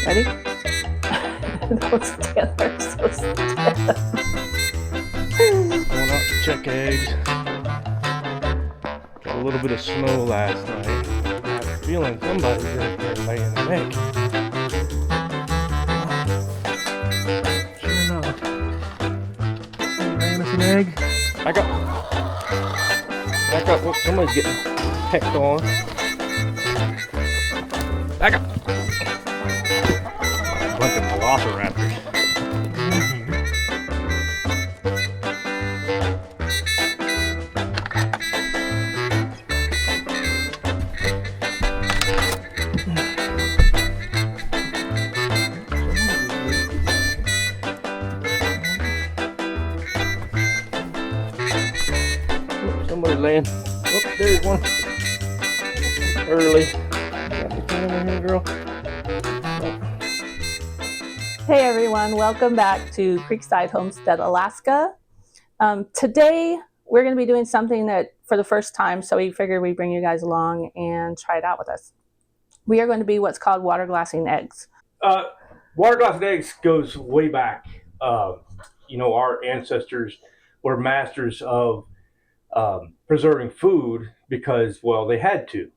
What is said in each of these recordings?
Ready? Those together are so stiff. Going out to check eggs. Got a little bit of snow last night. I have a feeling somebody's in here laying an egg. Sure enough. Laying us an egg. Back up. Back up. Oh, somebody's getting pecked on. Back up. Bunch of velociraptors. Somebody laying. Oh, there's one. Early. Got anything over here, girl? Hey everyone, welcome back to Creekside Homestead, Alaska. Today we're going to be doing something that for the first time, so we figured we'd bring you guys along and try it out with us. We are going to be what's called water glassing eggs. Water glassing eggs goes way back. Our ancestors were masters of preserving food because, well, they had to.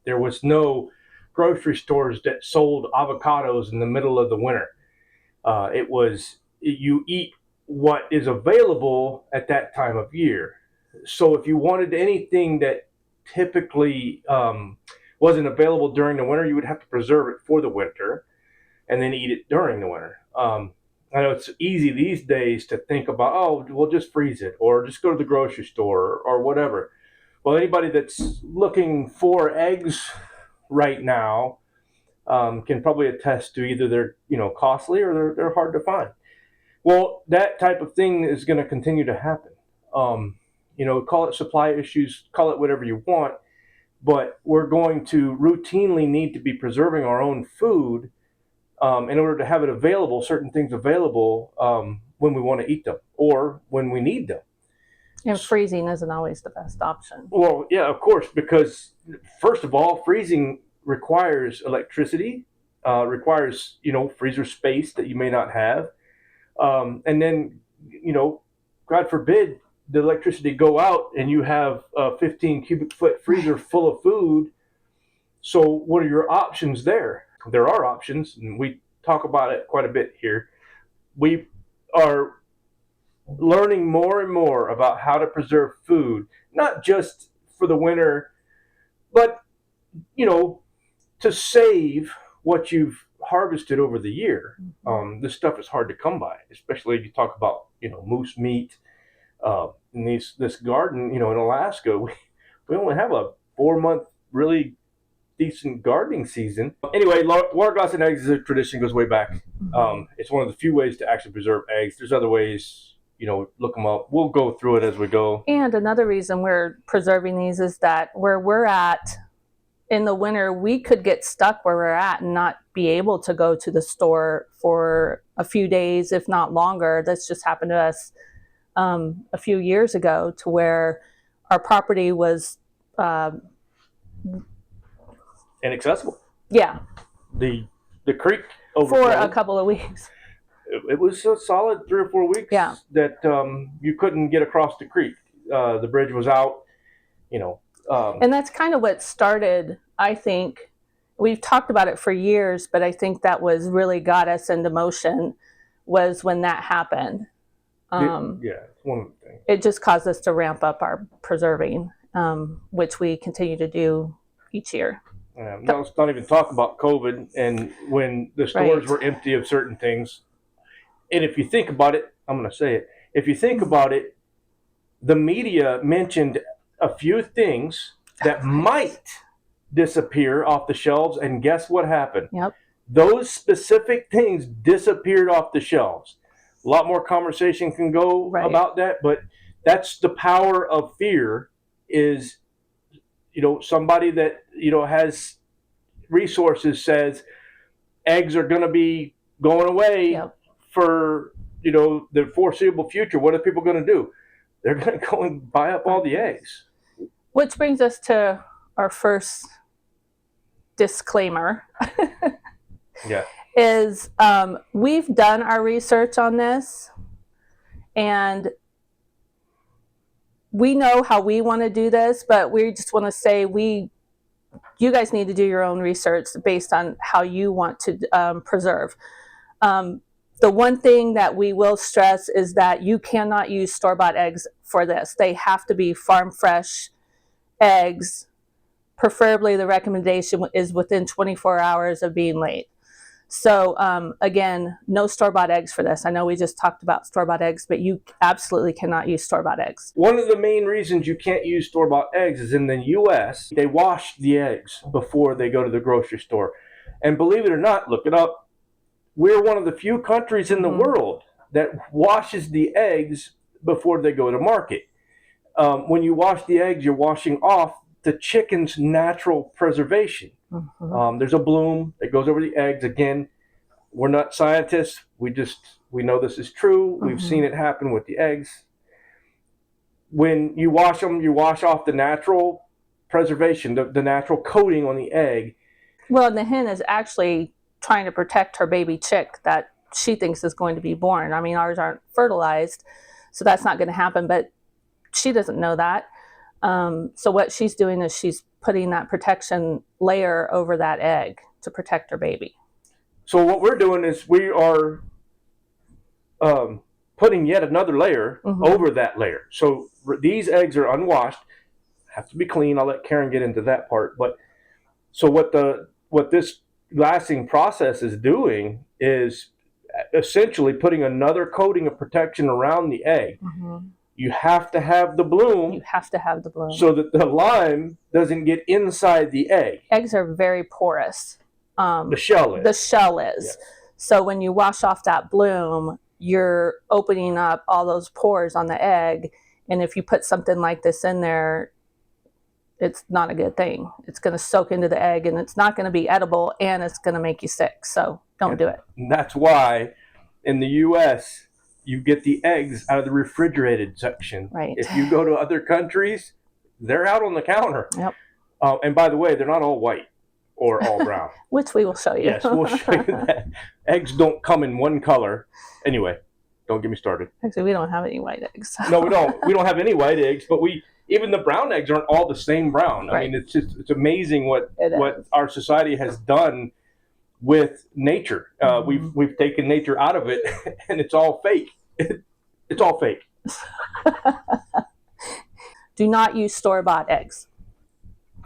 There was no grocery stores that sold avocados in the middle of the winter. You eat what is available at that time of year. So if you wanted anything that typically wasn't available during the winter, you would have to preserve it for the winter and then eat it during the winter. I know it's easy these days to think about, oh, we'll just freeze it or just go to the grocery store or whatever. Well, anybody that's looking for eggs right now can probably attest to either they're costly or they're hard to find. Well, that type of thing is going to continue to happen. Call it supply issues, call it whatever you want, but we're going to routinely need to be preserving our own food in order to have it available, certain things available when we want to eat them or when we need them. And freezing isn't always the best option. Well, yeah, of course, because first of all, freezing requires electricity, requires, freezer space that you may not have. And then, God forbid the electricity go out and you have a 15 cubic foot freezer full of food. So what are your options there? There are options, and we talk about it quite a bit here. We are learning more and more about how to preserve food, not just for the winter, but, to save what you've harvested over the year. This stuff is hard to come by, especially if you talk about, moose meat. In this garden, in Alaska, we only have a 4-month really decent gardening season. Anyway, water glassing eggs is a tradition, goes way back. It's one of the few ways to actually preserve eggs. There's other ways, look them up. We'll go through it as we go. And another reason we're preserving these is that where we're at in the winter, we could get stuck where we're at and not be able to go to the store for a few days, if not longer. That's just happened to us a few years ago, to where our property was Inaccessible. Yeah. The creek overflowed for a couple of weeks. It was a solid 3 or 4 weeks. Yeah. That you couldn't get across the creek. The bridge was out. And that's kind of what started, I think. We've talked about it for years, but I think that was really got us into motion was when that happened. It's one of the things. It just caused us to ramp up our preserving, which we continue to do each year. Let's not even talk about COVID and when the stores were empty of certain things. And if you think about it, I'm going to say it. If you think about it, the media mentioned a few things that might disappear off the shelves, and guess what happened? Yep. Those specific things disappeared off the shelves. A lot more conversation can go about that, but that's the power of fear. Is somebody that has resources says eggs are going to be going away for the foreseeable future. What are people going to do? They're going to go and buy up all the eggs. Which brings us to our first disclaimer. Yeah. is we've done our research on this, and we know how we want to do this, but we just want to say you guys need to do your own research based on how you want to preserve. The one thing that we will stress is that you cannot use store-bought eggs for this. They have to be farm fresh eggs. Preferably, the recommendation is within 24 hours of being laid. So again, no store-bought eggs for this. I know we just talked about store-bought eggs, but you absolutely cannot use store-bought eggs. One of the main reasons you can't use store-bought eggs is in the U.S., they wash the eggs before they go to the grocery store. And believe it or not, look it up, we're one of the few countries in the world that washes the eggs before they go to market. When you wash the eggs, you're washing off the chicken's natural preservation. There's a bloom that goes over the eggs. Again, we're not scientists. We know this is true. We've seen it happen with the eggs. When you wash them, you wash off the natural preservation, the natural coating on the egg. Well, and the hen is actually trying to protect her baby chick that she thinks is going to be born. I mean, ours aren't fertilized, so that's not going to happen, but she doesn't know that. So what she's doing is she's putting that protection layer over that egg to protect her baby. So what we're doing is we are putting yet another layer over that layer. So these eggs are unwashed, have to be clean. I'll let Karen get into that part. But so what this glassing process is doing is essentially putting another coating of protection around the egg. You have to have the bloom. You have to have the bloom. So that the lime doesn't get inside the egg. Eggs are very porous. The shell is. The shell is. Yes. So when you wash off that bloom, you're opening up all those pores on the egg. And if you put something like this in there, it's not a good thing. It's going to soak into the egg, and it's not going to be edible, and it's going to make you sick. So don't do it. And that's why in the U.S., you get the eggs out of the refrigerated section. Right. If you go to other countries, they're out on the counter. Yep. And by the way, they're not all white or all brown. Which we will show you. Yes, we'll show you that. Eggs don't come in one color. Anyway, don't get me started. Actually, we don't have any white eggs. So. No, we don't. We don't have any white eggs, but even the brown eggs aren't all the same brown. Right. I mean, it's amazing what our society has done with nature. We've taken nature out of it, and it's all fake. It's all fake. Do not use store-bought eggs.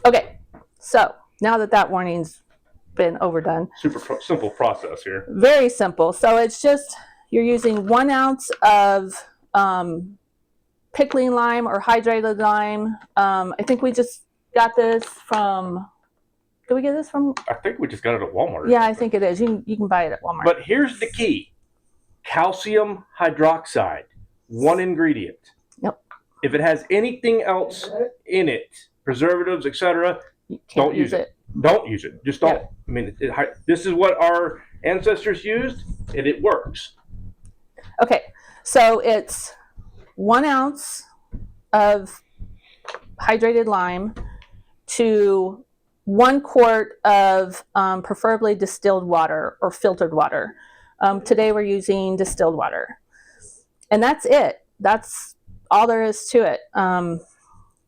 Okay, so now that warning's been overdone. Super simple process here. Very simple. So it's just you're using 1 ounce of pickling lime or hydrated lime. I think we just got this from. Did we get this from? I think we just got it at Walmart. Yeah, I think it is. You can buy it at Walmart. But here's the key: calcium hydroxide, one ingredient. Yep. If it has anything else in it, preservatives, etc., don't use it. Don't use it. Just don't. Yeah. I mean, this is what our ancestors used, and it works. Okay, so it's 1 ounce of hydrated lime to 1 quart of preferably distilled water or filtered water. Today we're using distilled water. And that's it. That's all there is to it.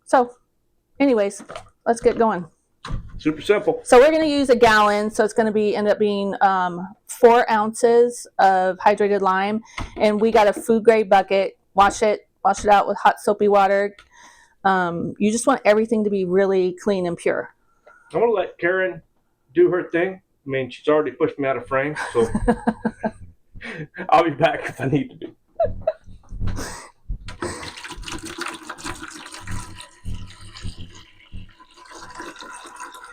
So anyways, let's get going. Super simple. So we're going to use a gallon. So it's going to end up being 4 ounces of hydrated lime. And we got a food grade bucket. Wash it out with hot soapy water. You just want everything to be really clean and pure. I'm going to let Karen do her thing. I mean, she's already pushed me out of frame, so I'll be back if I need to be.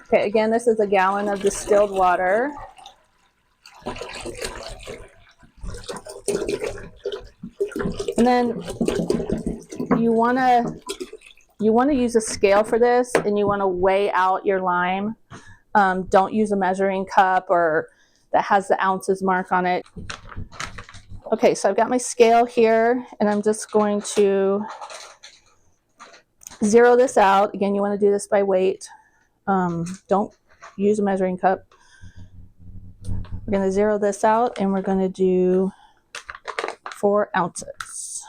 Okay, again, this is a gallon of distilled water. And then you want to use a scale for this, and you want to weigh out your lime. Don't use a measuring cup or that has the ounces mark on it. Okay, so I've got my scale here, and I'm just going to zero this out. Again, you want to do this by weight. Don't use a measuring cup. We're going to zero this out and we're going to do 4 ounces.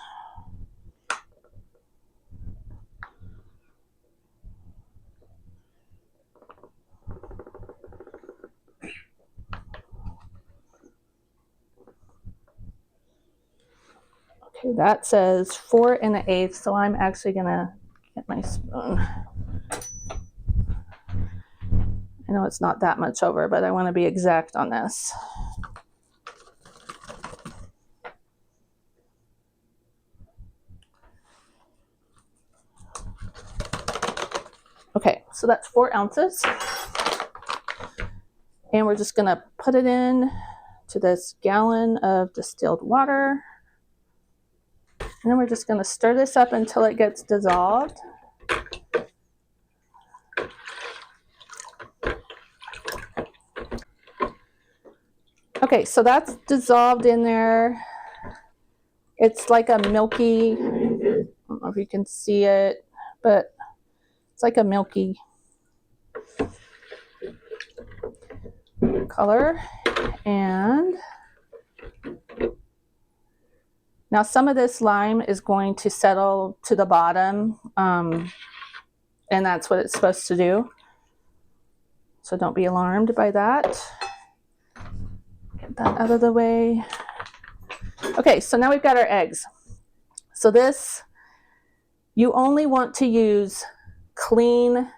Okay, that says 4 1/8, so I'm actually going to get my spoon. I know it's not that much over, but I want to be exact on this. Okay, so that's 4 ounces. And we're just going to put it in to this gallon of distilled water. And then we're just going to stir this up until it gets dissolved. Okay, so that's dissolved in there. It's like a milky, I don't know if you can see it, but it's like a milky color. And now some of this lime is going to settle to the bottom, and that's what it's supposed to do. So don't be alarmed by that. Get that out of the way. Okay, so now we've got our eggs. So this, you only want to use clean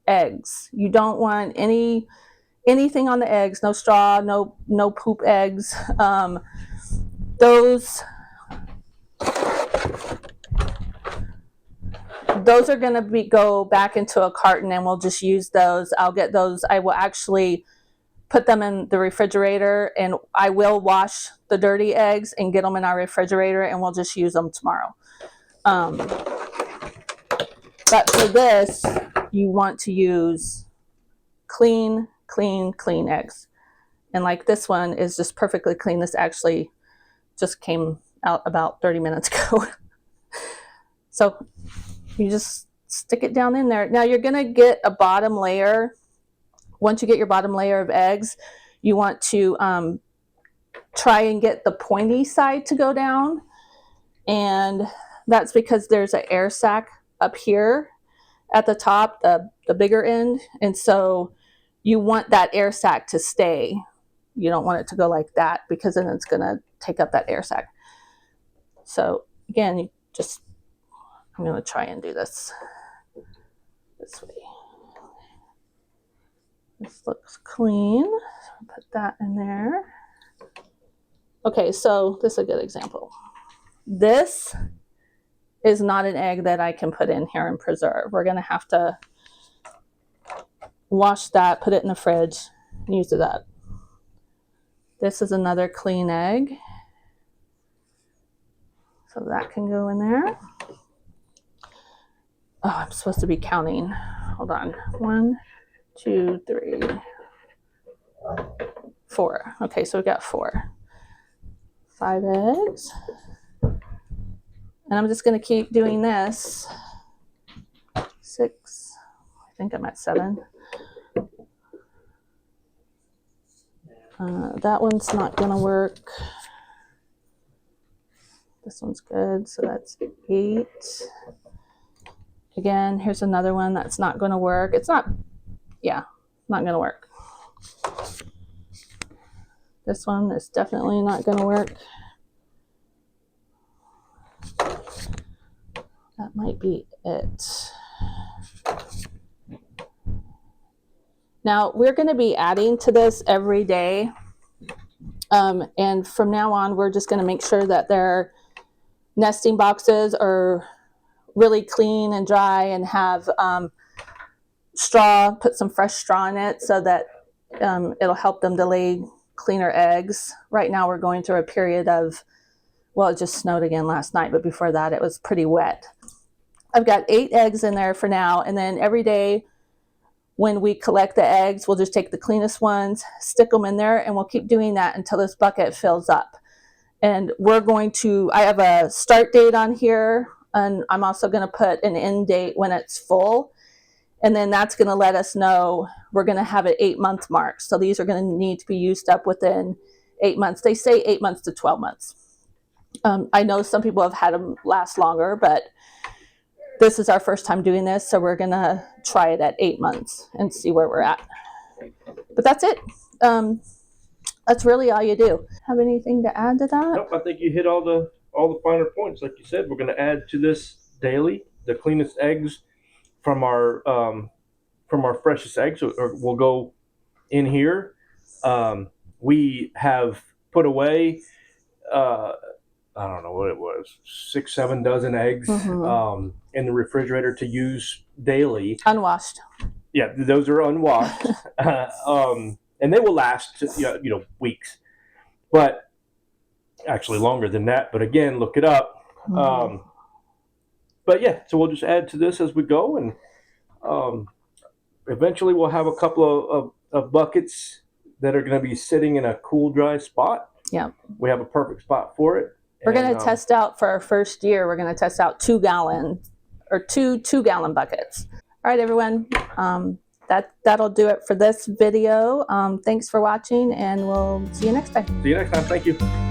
eggs. You don't want anything on the eggs, no straw, no poop eggs. Those are going to go back into a carton, and we'll just use those. I'll get those. I will actually put them in the refrigerator, and I will wash the dirty eggs and get them in our refrigerator, and we'll just use them tomorrow. But for this, you want to use clean eggs. And like this one is just perfectly clean. This actually just came out about 30 minutes ago. So you just stick it down in there. Now you're going to get a bottom layer. Once you get your bottom layer of eggs, you want to try and get the pointy side to go down. And that's because there's an air sac up here at the top, the bigger end. And so you want that air sac to stay. You don't want it to go like that, because then it's going to take up that air sac. So again, you just, I'm going to try and do this way. This looks clean. So put that in there. Okay, so this is a good example. This is not an egg that I can put in here and preserve. We're going to have to wash that, put it in the fridge, and use it up. This is another clean egg. So that can go in there. Oh, I'm supposed to be counting. Hold on. 1, 2, 3, 4. Okay, so we got 4. 5 eggs. And I'm just going to keep doing this. 6. I think I'm at 7. That one's not going to work. This one's good, so that's 8. Again, here's another one that's not going to work. It's not, yeah, not going to work. This one is definitely not going to work. That might be it. Now, we're going to be adding to this every day. And from now on, we're just going to make sure that their nesting boxes are really clean and dry, and have straw, put some fresh straw in it so that it'll help them to lay cleaner eggs. Right now we're going through a period of, well, it just snowed again last night, but before that it was pretty wet. I've got 8 eggs in there for now, and then every day when we collect the eggs, we'll just take the cleanest ones, stick them in there, and we'll keep doing that until this bucket fills up. And we're going to, I have a start date on here, and I'm also going to put an end date when it's full. And then that's going to let us know we're going to have an 8-month mark. So these are going to need to be used up within 8 months. They say 8 months to 12 months. I know some people have had them last longer, but this is our first time doing this, so we're going to try it at 8 months and see where we're at. But that's it. That's really all you do. Have anything to add to that? Nope, I think you hit all the finer points. Like you said, we're going to add to this daily the cleanest eggs from our freshest eggs. Will go in here. We have put away I don't know what it was, 6-7 dozen eggs in the refrigerator to use daily. Unwashed. Yeah, those are unwashed, and they will last weeks, but actually longer than that. But again, look it up. But yeah, so we'll just add to this as we go, and eventually we'll have a couple of buckets that are going to be sitting in a cool, dry spot. Yeah, we have a perfect spot for it. We're going to test out for our first year. We're going to test out 2-gallon or two 2-gallon buckets. All right, everyone. That'll do it for this video. Thanks for watching, and we'll see you next time. See you next time. Thank you.